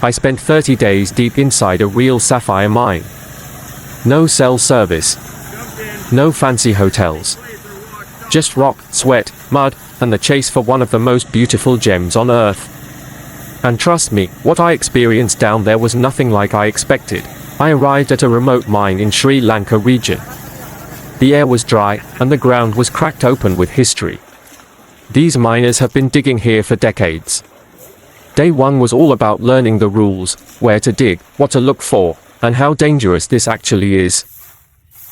I spent 30 days deep inside a real sapphire mine. No cell service. No fancy hotels. Just rock, sweat, mud, and the chase for one of the most beautiful gems on Earth. And trust me, what I experienced down there was nothing like I expected. I arrived at a remote mine in Sri Lanka region. The air was dry, and the ground was cracked open with history. These miners have been digging here for decades. Day one was all about learning the rules, where to dig, what to look for, and how dangerous this actually is.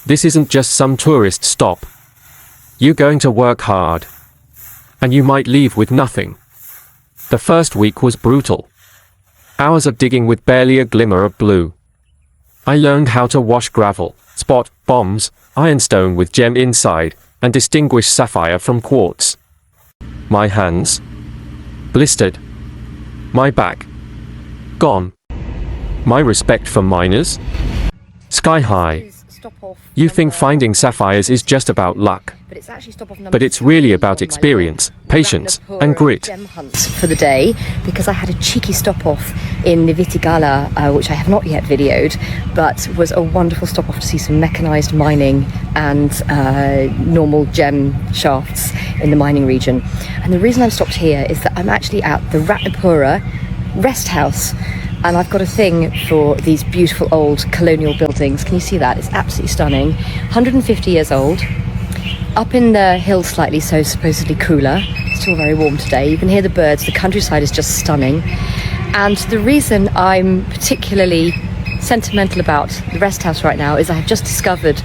This isn't just some tourist stop. You're going to work hard. And you might leave with nothing. The first week was brutal. Hours of digging with barely a glimmer of blue. I learned how to wash gravel, spot bombs, ironstone with gem inside, and distinguish sapphire from quartz. My hands blistered. My back gone. My respect for miners sky high. You think finding sapphires is just about luck, but it's really about experience, patience, and grit. Gem hunt for the day, because I had a cheeky stop off in Nivitigala, which I have not yet videoed, but was a wonderful stop off to see some mechanized mining and normal gem shafts in the mining region. And the reason I've stopped here is that I'm actually at the Ratnapura rest house. And I've got a thing for these beautiful old colonial buildings. Can you see that? It's absolutely stunning. 150 years old. Up in the hills slightly, so supposedly cooler. Still very warm today. You can hear the birds. The countryside is just stunning. And the reason I'm particularly sentimental about the rest house right now is I have just discovered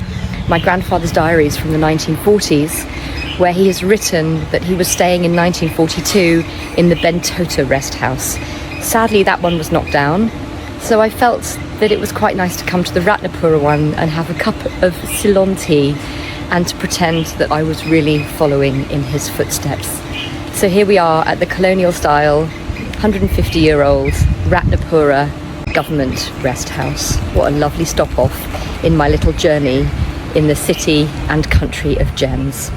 my grandfather's diaries from the 1940s, where he has written that he was staying in 1942 in the Bentota rest house. Sadly, that one was knocked down, so I felt that it was quite nice to come to the Ratnapura one and have a cup of Ceylon tea and to pretend that I was really following in his footsteps. So here we are at the colonial style, 150-year-old Ratnapura government rest house. What a lovely stop off in my little journey in the city and country of gems.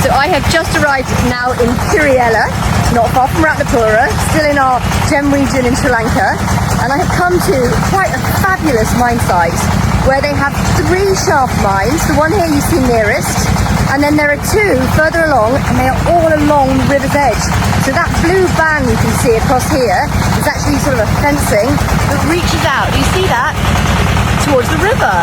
So I have just arrived now in Kerala, not far from Ratnapura, still in our gem region in Sri Lanka, and I have come to quite a fabulous mine site where they have 3 shaft mines, the one here you see nearest, and then there are 2 further along, and they are all along the river's edge. So that blue band you can see across here is actually sort of a fencing that reaches out, do you see that? Towards the river.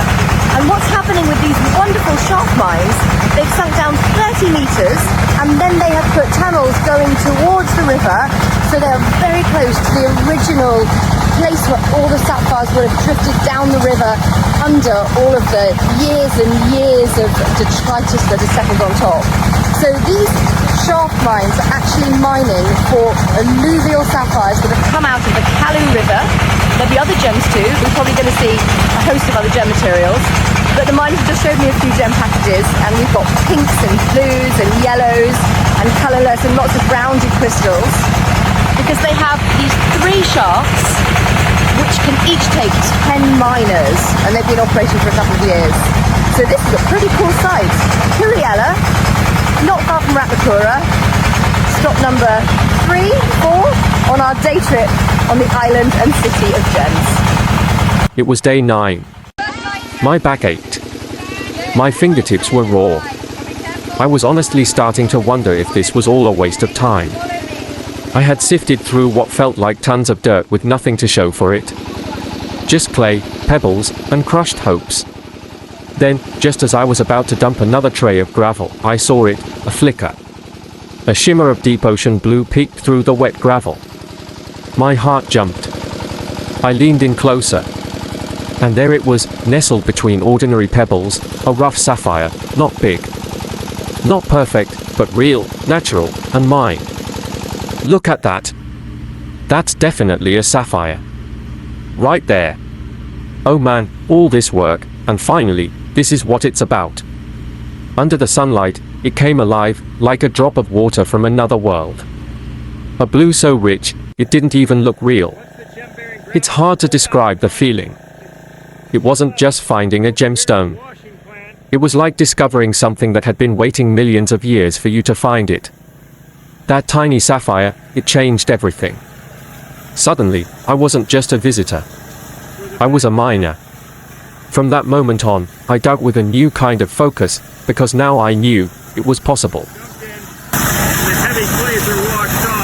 And what's happening with these wonderful shaft mines, they've sunk down 30 metres and then they have put tunnels going towards the river, so they're very close to the original place where all the sapphires would have drifted down the river under all of the years and years of detritus that has settled on top. So these shaft mines are actually mining for alluvial sapphires that have come out of the Kalu River. There'll be other gems too. We're probably going to see a host of other gem materials. But the miners just showed me a few gem packages, and we've got pinks and blues and yellows and colourless and lots of rounded crystals, because they have these 3 shafts which can each take 10 miners, and they've been operating for a couple of years. So this is a pretty cool site. Kerala, not far from Ratnapura. Stop number 3, 4 on our day trip on the island and city of gems. It was day 9. My back ached. My fingertips were raw. I was honestly starting to wonder if this was all a waste of time. I had sifted through what felt like tons of dirt with nothing to show for it. Just clay, pebbles, and crushed hopes. Then, just as I was about to dump another tray of gravel, I saw it, a flicker. A shimmer of deep ocean blue peeked through the wet gravel. My heart jumped. I leaned in closer. And there it was, nestled between ordinary pebbles, a rough sapphire, not big. Not perfect, but real, natural, and mine. Look at that. That's definitely a sapphire. Right there. Oh man, all this work, and finally, this is what it's about. Under the sunlight, it came alive, like a drop of water from another world. A blue so rich, it didn't even look real. It's hard to describe the feeling. It wasn't just finding a gemstone. It was like discovering something that had been waiting millions of years for you to find it. That tiny sapphire, it changed everything. Suddenly, I wasn't just a visitor. I was a miner. From that moment on, I dug with a new kind of focus, because now I knew it was possible. The heavy clays are washed off.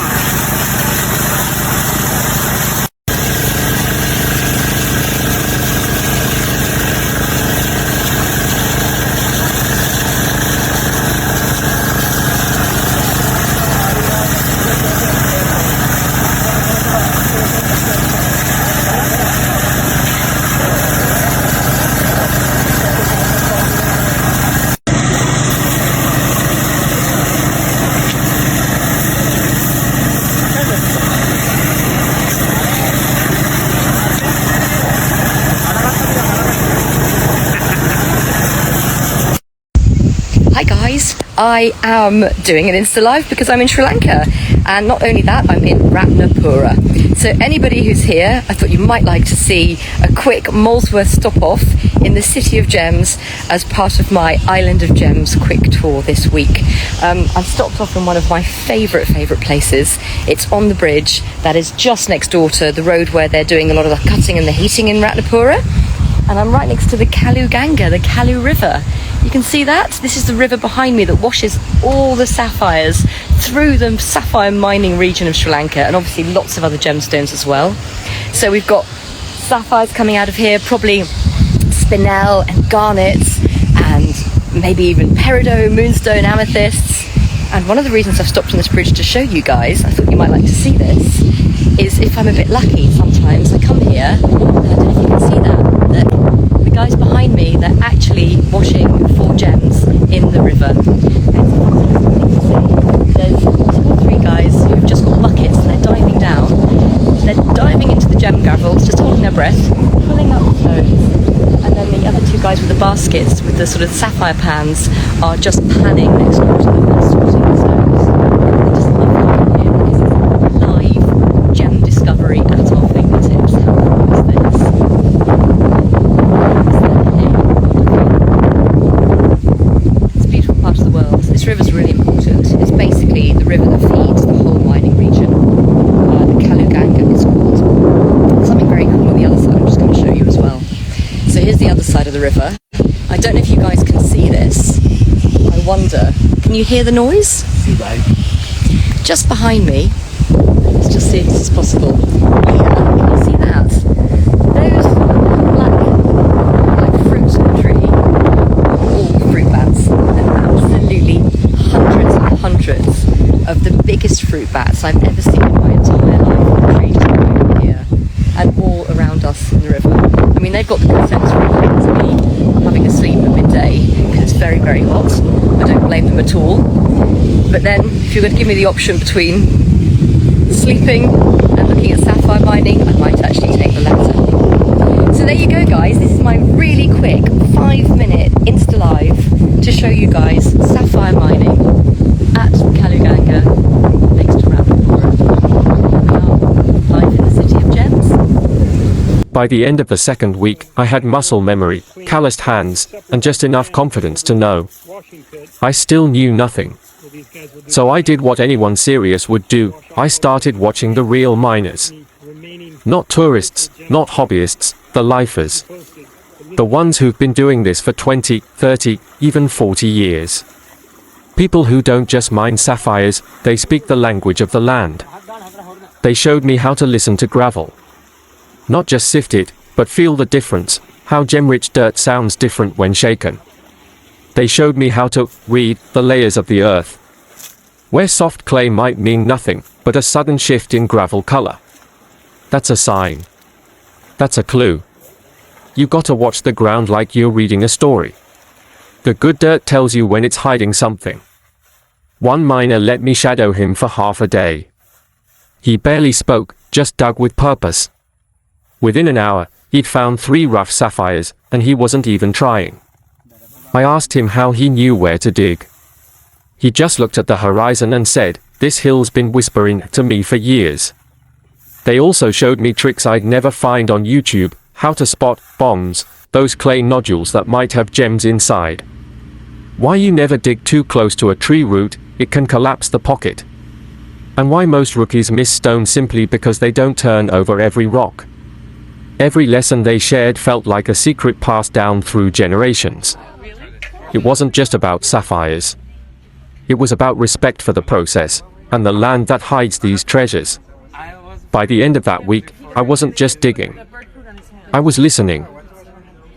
Hi guys, I am doing an Insta Live because I'm in Sri Lanka, and not only that, I'm in Ratnapura. So anybody who's here, I thought you might like to see a quick Molesworth stop off in the City of Gems as part of my Island of Gems quick tour this week. I've stopped off in one of my favourite places. It's on the bridge that is just next door to the road where they're doing a lot of the cutting and the heating in Ratnapura. And I'm right next to the Kuganga, the Kuganga River. You can see that? This is the river behind me that washes all the sapphires through the sapphire mining region of Sri Lanka, and obviously lots of other gemstones as well. So we've got sapphires coming out of here, probably spinel and garnets, and maybe even peridot, moonstone, amethysts. And one of the reasons I've stopped on this bridge to show you guys, I thought you might like to see this, is if I'm a bit lucky sometimes, I come here, and I don't know if you can see that. Look, the guys behind me, they're actually washing 4 gems in the river. There's 2 or 3 guys who've just got buckets and they're diving down. They're diving into the gem gravels, just holding their breath, pulling up the stones, and then the other 2 guys with the baskets, with the sort of sapphire pans, are just panning next door to them and sorting the stones. I just love that here because it's live gem discovery at our fingertips. How cool is this? It's a beautiful part of the world. This river's really important. It's basically the river that feeds the whole mining region. The Kuganga is called. Something very cool on the other side I'm just going to show you as well. So here's the other side of the river. I don't know if you guys can see this. I wonder, can you hear the noise? Just behind me. Let's just see if this is possible. Yeah, can you see that? Those black, like fruits on the tree, are all fruit bats. And absolutely hundreds and hundreds of the biggest fruit bats I've ever seen in my entire life on the tree just right here. And all around us in the river. I mean, they've got the consent to be having a sleep at midday because it's very, very hot. I don't blame them at all. But then, if you're going to give me the option between sleeping and looking at sapphire mining, I might actually take the latter. So there you go, guys. This is my really quick 5-minute Insta Live to show you guys sapphire mining at Kuganga next to Ratnapura. We are live in the City of Gems. By the end of the 2nd week, I had muscle memory, calloused hands, and just enough confidence to know. I still knew nothing. So I did what anyone serious would do. I started watching the real miners. Not tourists, not hobbyists, the lifers. The ones who've been doing this for 20, 30, even 40 years. People who don't just mine sapphires, they speak the language of the land. They showed me how to listen to gravel. Not just sift it, but feel the difference, how gem-rich dirt sounds different when shaken. They showed me how to read the layers of the earth. Where soft clay might mean nothing, but a sudden shift in gravel color. That's a sign. That's a clue. You gotta watch the ground like you're reading a story. The good dirt tells you when it's hiding something. One miner let me shadow him for half a day. He barely spoke, just dug with purpose. Within an hour, he'd found 3 rough sapphires, and he wasn't even trying. I asked him how he knew where to dig. He just looked at the horizon and said, "This hill's been whispering to me for years." They also showed me tricks I'd never find on YouTube, how to spot bombs, those clay nodules that might have gems inside. Why you never dig too close to a tree root, it can collapse the pocket. And why most rookies miss stone simply because they don't turn over every rock. Every lesson they shared felt like a secret passed down through generations. It wasn't just about sapphires. It was about respect for the process, and the land that hides these treasures. By the end of that week, I wasn't just digging. I was listening.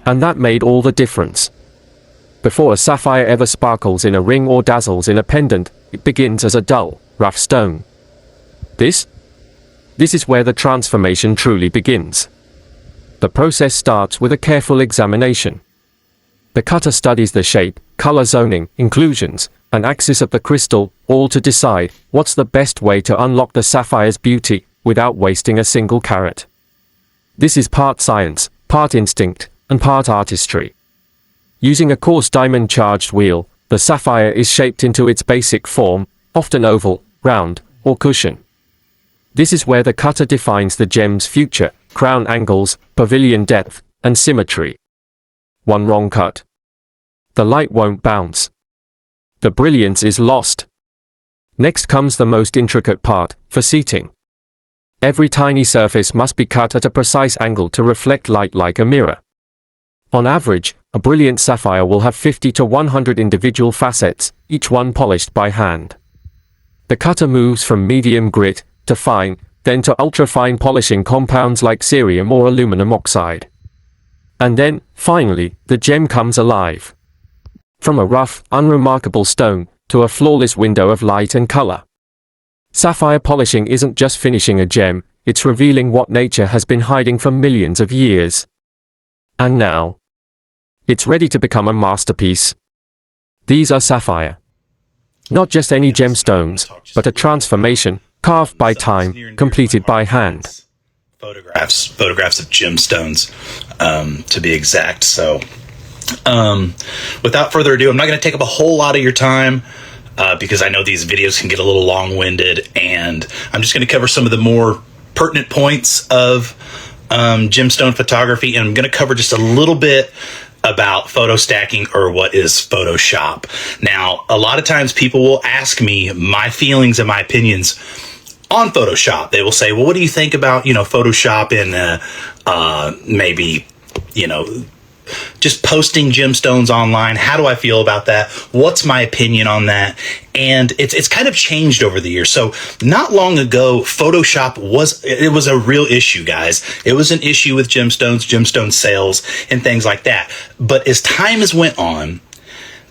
And that made all the difference. Before a sapphire ever sparkles in a ring or dazzles in a pendant, it begins as a dull, rough stone. This is where the transformation truly begins. The process starts with a careful examination. The cutter studies the shape, color zoning, inclusions, and axis of the crystal, all to decide what's the best way to unlock the sapphire's beauty without wasting a single carat. This is part science, part instinct, and part artistry. Using a coarse diamond-charged wheel, the sapphire is shaped into its basic form, often oval, round, or cushion. This is where the cutter defines the gem's future, crown angles, pavilion depth, and symmetry. One wrong cut. The light won't bounce. The brilliance is lost. Next comes the most intricate part, faceting. Every tiny surface must be cut at a precise angle to reflect light like a mirror. On average, a brilliant sapphire will have 50 to 100 individual facets, each one polished by hand. The cutter moves from medium grit to fine, then to ultra-fine polishing compounds like cerium or aluminum oxide. And then, finally, the gem comes alive. From a rough, unremarkable stone, to a flawless window of light and color. Sapphire polishing isn't just finishing a gem, it's revealing what nature has been hiding for millions of years. And now, it's ready to become a masterpiece. These are sapphire. Not just any gemstones, but a transformation, carved by time, completed by hand. Photographs of gemstones, to be exact. So, without further ado, I'm not going to take up a whole lot of your time, because I know these videos can get a little long-winded, and I'm just going to cover some of the more pertinent points of gemstone photography, and I'm going to cover just a little bit about photo stacking, or what is Photoshop. Now, a lot of times people will ask me my feelings and my opinions on Photoshop. They will say, well, what do you think about, Photoshop and maybe, just posting gemstones online? How do I feel about that? What's my opinion on that? And it's kind of changed over the years. So not long ago, Photoshop was a real issue, guys. It was an issue with gemstones, gemstone sales, and things like that. But as time has went on,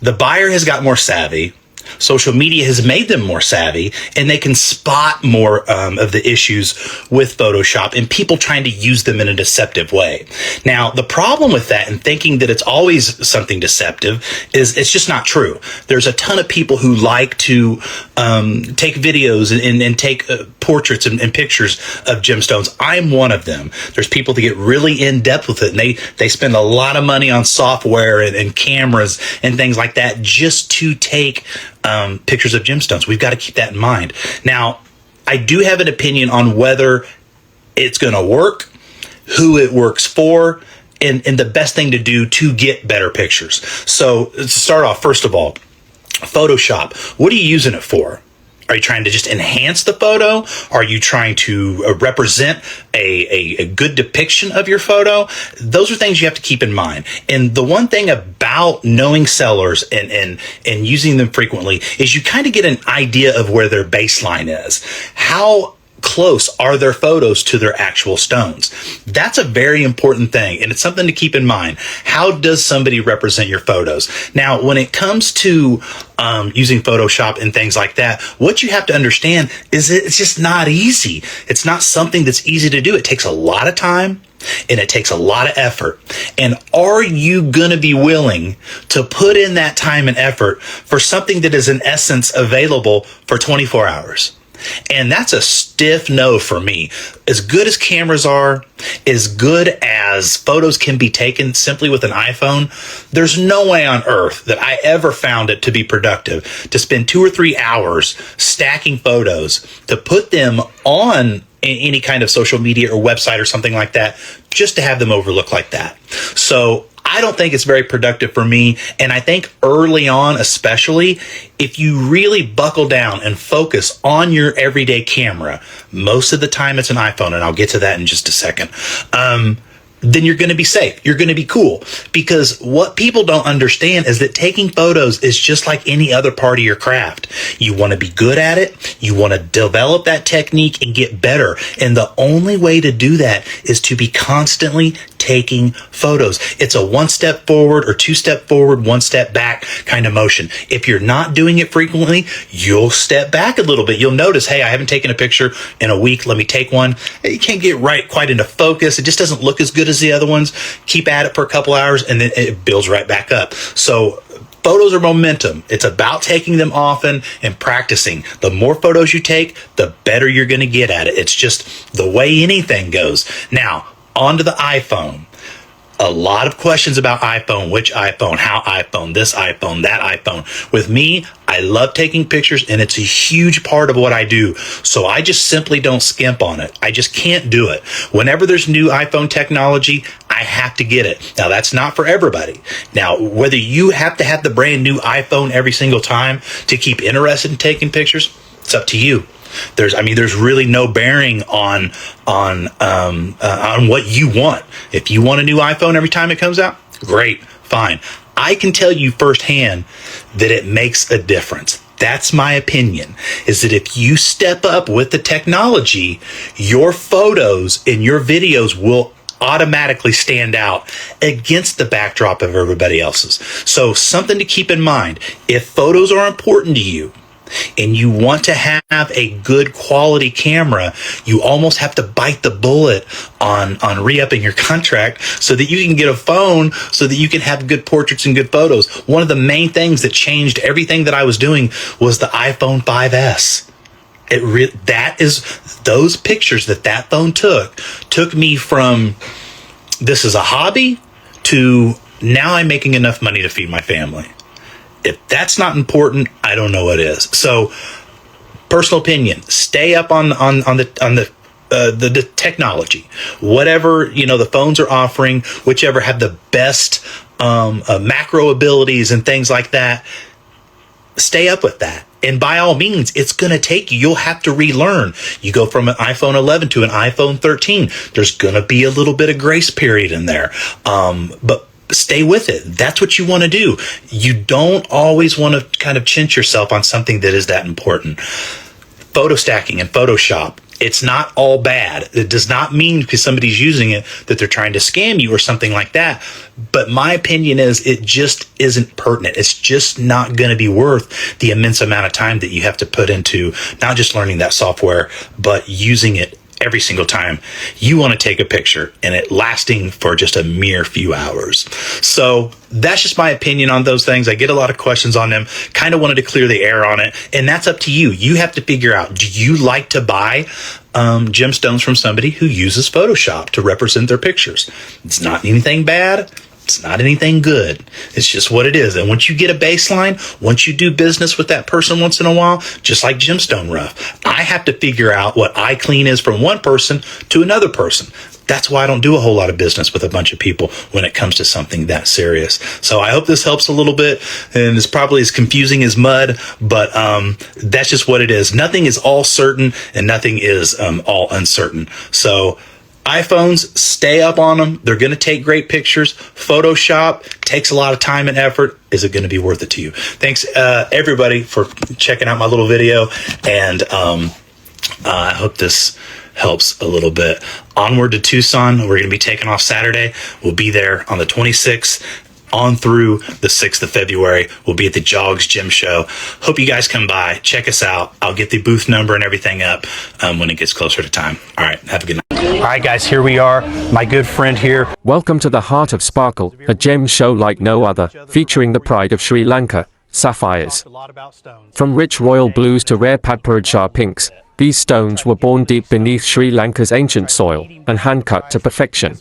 the buyer has got more savvy. Social media has made them more savvy, and they can spot more of the issues with Photoshop and people trying to use them in a deceptive way. Now, the problem with that and thinking that it's always something deceptive is it's just not true. There's a ton of people who like to take videos and take portraits and pictures of gemstones. I'm one of them. There's people that get really in depth with it, and they spend a lot of money on software and cameras and things like that just to take pictures of gemstones. We've got to keep that in mind. Now, I do have an opinion on whether it's going to work, who it works for, and the best thing to do to get better pictures. So to start off, first of all, Photoshop. What are you using it for? Are you trying to just enhance the photo? Are you trying to represent a good depiction of your photo? Those are things you have to keep in mind. And the one thing about knowing sellers and using them frequently is you kind of get an idea of where their baseline is. How close are their photos to their actual stones? That's a very important thing, and it's something to keep in mind. How does somebody represent your photos? Now, when it comes to using Photoshop and things like that, what you have to understand is it's just not easy. It's not something that's easy to do. It takes a lot of time, and it takes a lot of effort. And are you going to be willing to put in that time and effort for something that is in essence available for 24 hours? And that's a stiff no for me. As good as cameras are, as good as photos can be taken simply with an iPhone, there's no way on earth that I ever found it to be productive to spend 2 or 3 hours stacking photos to put them on any kind of social media or website or something like that, just to have them overlook like that. So I don't think it's very productive for me. And I think early on, especially, if you really buckle down and focus on your everyday camera, most of the time it's an iPhone, and I'll get to that in just a second, then you're going to be safe. You're going to be cool. Because what people don't understand is that taking photos is just like any other part of your craft. You want to be good at it. You want to develop that technique and get better. And the only way to do that is to be constantly taking photos. It's a one step forward or two step forward, one step back kind of motion. If you're not doing it frequently, you'll step back a little bit. You'll notice, hey, I haven't taken a picture in a week. Let me take one. You can't get quite into focus. It just doesn't look as good as the other ones. Keep at it for a couple hours and then it builds right back up. So photos are momentum. It's about taking them often and practicing. The more photos you take, the better you're going to get at it. It's just the way anything goes. Now, onto the iPhone. A lot of questions about iPhone, which iPhone, how iPhone, this iPhone, that iPhone. With me, I love taking pictures and it's a huge part of what I do. So I just simply don't skimp on it. I just can't do it. Whenever there's new iPhone technology, I have to get it. Now, that's not for everybody. Now, whether you have to have the brand new iPhone every single time to keep interested in taking pictures, it's up to you. There's really no bearing on what you want. If you want a new iPhone every time it comes out, great, fine. I can tell you firsthand that it makes a difference. That's my opinion, is that if you step up with the technology, your photos and your videos will automatically stand out against the backdrop of everybody else's. So something to keep in mind, if photos are important to you, and you want to have a good quality camera, you almost have to bite the bullet on re-upping your contract so that you can get a phone so that you can have good portraits and good photos. One of the main things that changed everything that I was doing was the iPhone 5S. Those pictures that phone took me from this is a hobby to now I'm making enough money to feed my family. If that's not important, I don't know what is. So, personal opinion: stay up on the technology. Whatever the phones are offering, whichever have the best macro abilities and things like that. Stay up with that. And by all means, it's going to take you. You'll have to relearn. You go from an iPhone 11 to an iPhone 13. There's going to be a little bit of grace period in there, but stay with it. That's what you want to do. You don't always want to kind of chinch yourself on something that is that important. Photo stacking and Photoshop, it's not all bad. It does not mean because somebody's using it that they're trying to scam you or something like that. But my opinion is it just isn't pertinent. It's just not going to be worth the immense amount of time that you have to put into not just learning that software, but using it every single time you want to take a picture and it lasting for just a mere few hours. So that's just my opinion on those things. I get a lot of questions on them. Kind of wanted to clear the air on it. And that's up to you. You have to figure out, do you like to buy gemstones from somebody who uses Photoshop to represent their pictures? It's not anything bad. It's not anything good. It's just what it is. And once you get a baseline, once you do business with that person once in a while, just like gemstone rough, I have to figure out what eye clean is from one person to another person. That's why I don't do a whole lot of business with a bunch of people when it comes to something that serious. So I hope this helps a little bit, and it's probably as confusing as mud, but that's just what it is. Nothing is all certain and nothing is all uncertain. So iPhones, stay up on them. They're going to take great pictures. Photoshop takes a lot of time and effort. Is it going to be worth it to you? Thanks, everybody, for checking out my little video. And I hope this helps a little bit. Onward to Tucson. We're going to be taking off Saturday. We'll be there on the 26th. On through the 6th of February. We'll be at the Jogs Gym Show. Hope you guys come by. Check us out. I'll get the booth number and everything up when it gets closer to time. All right. Have a good night. All right, guys. Here we are. My good friend here. Welcome to the heart of Sparkle, a gem show like no other, featuring the pride of Sri Lanka, sapphires. From rich royal blues to rare Ratapura pinks, these stones were born deep beneath Sri Lanka's ancient soil and hand-cut to perfection.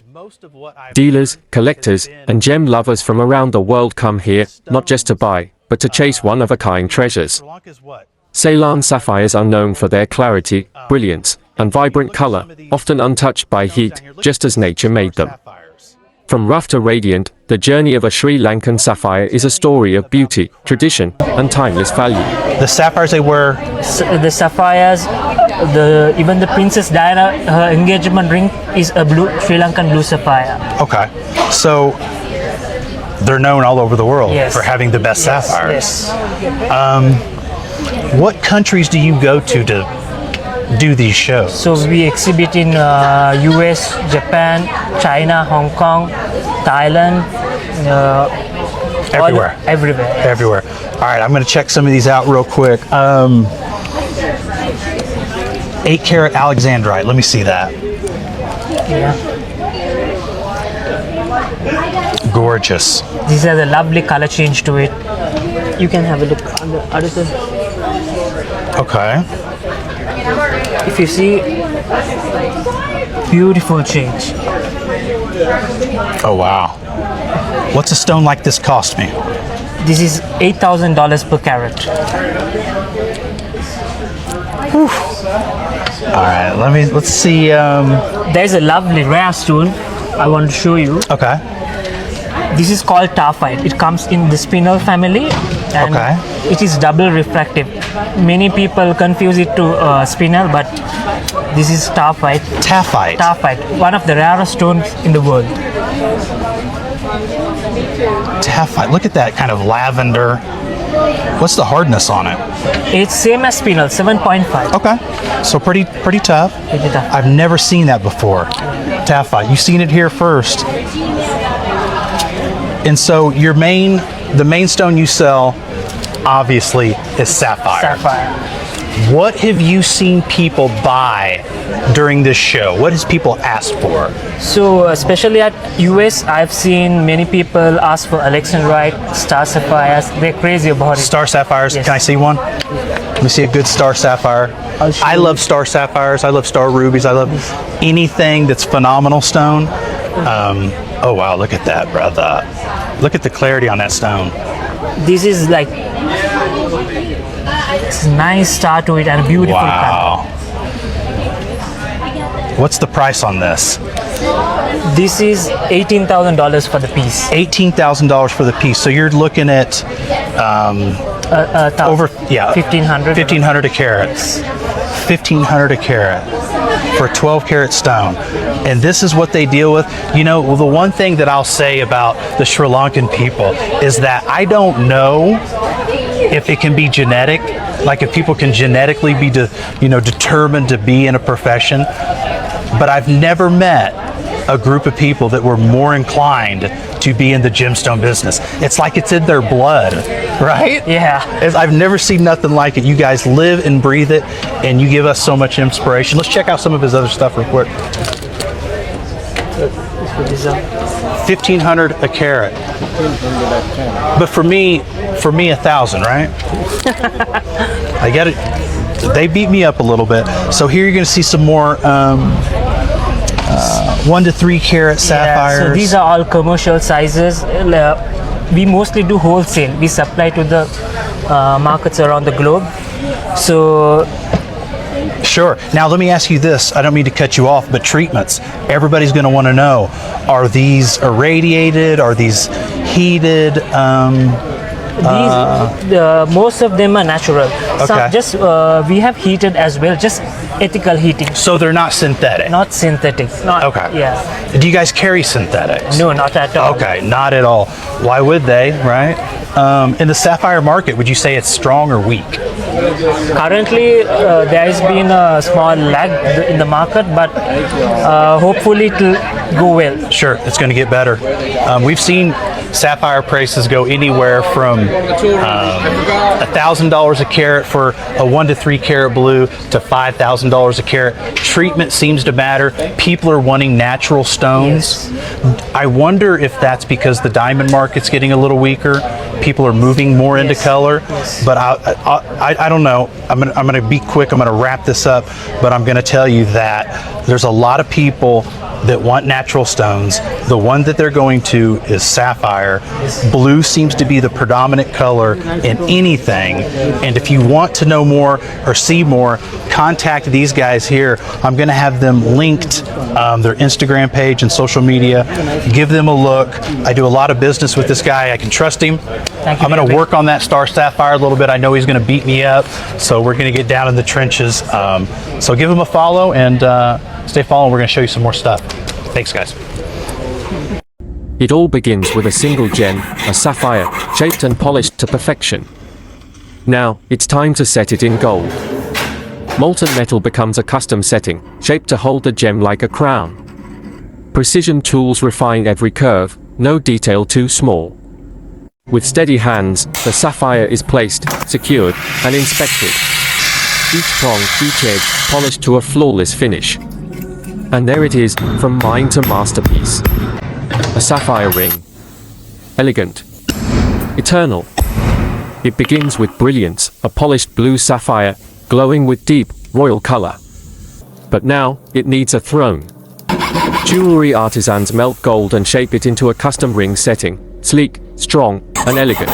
Dealers, collectors, and gem lovers from around the world come here, not just to buy, but to chase one-of-a-kind treasures. Ceylon sapphires are known for their clarity, brilliance, and vibrant color, often untouched by heat, just as nature made them. From rough to radiant, the journey of a Sri Lankan sapphire is a story of beauty, tradition, and timeless value. The sapphires they wear. The sapphires, even the Princess Diana, her engagement ring is a blue Sri Lankan blue sapphire. Okay, so they're known all over the world Yes. for having the best sapphires. Yes. What countries do you go to do these shows? So we exhibit in US, Japan, China, Hong Kong, Thailand, Everywhere. Everywhere. Everywhere. All right, I'm going to check some of these out real quick. 8 karat Alexandrite. Let me see that. Yeah. Gorgeous. These are the lovely color change to it. You can have a look on the other side. Okay. If you see, beautiful change. Oh, wow. What's a stone like this cost me? This is $8,000 per carat. All right, let's see. There's a lovely rare stone I want to show you. Okay. This is called tarphite. It comes in the spinel family, and Okay. it is double refractive. Many people confuse it to spinel, but this is tarphite. Taphite. Tarphite, one of the rarest stones in the world. Taphite. Look at that kind of lavender. What's the hardness on it? It's same as spinel, 7.5. Okay. So pretty tough. Pretty tough. I've never seen that before. Taphite. You've seen it here first. And so the main stone you sell obviously is sapphire. Sapphire. What have you seen people buy during this show? What has people asked for? So especially at US, I've seen many people ask for alexandrite, star sapphires. They're crazy about it. Star sapphires. Yes. Can I see one? Let me see a good star sapphire. I'll show I you. love star sapphires. I love star rubies. I love anything that's phenomenal stone. Oh wow, look at that, brother. Look at the clarity on that stone. This is like it's a nice star to it and a beautiful color. Wow. What's the price on this? This is $18,000 for the piece. $18,000 for the piece. So you're looking at over 1,500. 1,500 a carat. 1,500 a carat for a 12 karat stone. And this is what they deal with. You know, well, the one thing that I'll say about the Sri Lankan people is that I don't know if it can be genetic, like if people can genetically be determined to be in a profession, but I've never met a group of people that were more inclined to be in the gemstone business. It's like it's in their blood, right? Yeah. I've never seen nothing like it. You guys live and breathe it, and you give us so much inspiration. Let's check out some of his other stuff real quick. 1,500 a carat. But for me, 1,000, right? I get it. They beat me up a little bit. So here you're going to see some more 1 to 3 carat sapphires. Yeah, so these are all commercial sizes. We mostly do wholesale. We supply to the markets around the globe. So Sure. Now let me ask you this. I don't mean to cut you off, but treatments. Everybody's going to want to know, are these irradiated? Are these heated? most of them are natural. Okay. We have heated as well, just ethical heating, So they're not synthetic? not synthetic. Not, Okay. Yeah. Do you guys carry synthetics? No, not at all. Okay, not at all. Why would they, right? In the sapphire market, would you say it's strong or weak? Currently, there has been a small lag in the market, but hopefully it will go well. Sure, it's going to get better. We've seen sapphire prices go anywhere from $1,000 a carat for a 1 to 3 carat blue to $5,000 a carat. Treatment seems to matter. People are wanting natural stones. I wonder if that's because the diamond market's getting a little weaker. People are moving more into color, but I don't know. I'm gonna be quick. I'm gonna wrap this up, but I'm gonna tell you that there's a lot of people that want natural stones. The one that they're going to is sapphire. Blue seems to be the predominant color in anything. And if you want to know more or see more, contact these guys here. I'm going to have them linked their Instagram page and social media. Give them a look. I do a lot of business with this guy. I can trust him. Thank you. I'm going to work on that star sapphire a little bit. I know he's going to beat me up, so we're going to get down in the trenches. So give him a follow and stay following. We're going to show you some more stuff. Thanks, guys. It all begins with a single gem, a sapphire, shaped and polished to perfection. Now, it's time to set it in gold. Molten metal becomes a custom setting, shaped to hold the gem like a crown. Precision tools refine every curve, no detail too small. With steady hands, the sapphire is placed, secured, and inspected. Each prong, each edge, polished to a flawless finish. And there it is, from mine to masterpiece. A sapphire ring. Elegant. Eternal. It begins with brilliance, a polished blue sapphire, glowing with deep, royal color. But now, it needs a throne. Jewelry artisans melt gold and shape it into a custom ring setting, sleek, strong, and elegant.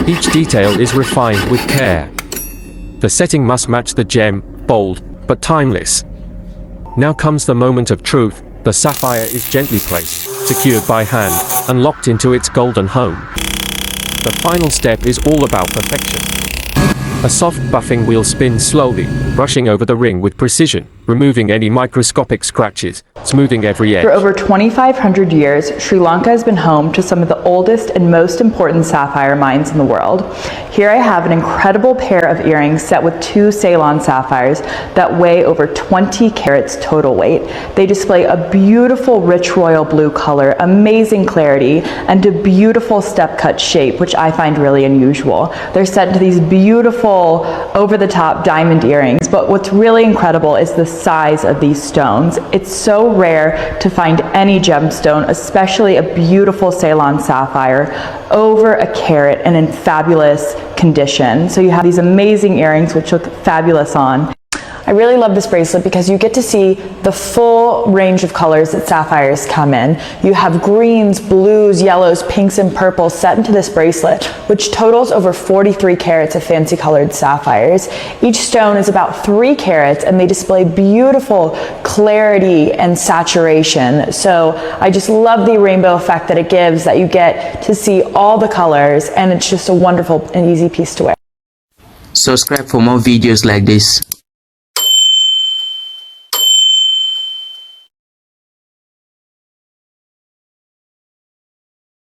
Each detail is refined with care. The setting must match the gem, bold, but timeless. Now comes the moment of truth. The sapphire is gently placed, secured by hand, and locked into its golden home. The final step is all about perfection. A soft buffing wheel spins slowly, brushing over the ring with precision, removing any microscopic scratches, smoothing every edge. For over 2,500 years, Sri Lanka has been home to some of the oldest and most important sapphire mines in the world. Here I have an incredible pair of earrings set with 2 Ceylon sapphires that weigh over 20 carats total weight. They display a beautiful rich royal blue color, amazing clarity, and a beautiful step-cut shape, which I find really unusual. They're set into these beautiful over-the-top diamond earrings, but what's really incredible is the size of these stones. It's so rare to find any gemstone, especially a beautiful Ceylon sapphire, over a carat and in fabulous condition. So you have these amazing earrings which look fabulous on. I really love this bracelet because you get to see the full range of colors that sapphires come in. You have greens, blues, yellows, pinks, and purples set into this bracelet, which totals over 43 carats of fancy colored sapphires. Each stone is about 3 carats and they display beautiful clarity and saturation. So I just love the rainbow effect that it gives, that you get to see all the colors, and it's just a wonderful and easy piece to wear. Subscribe for more videos like this.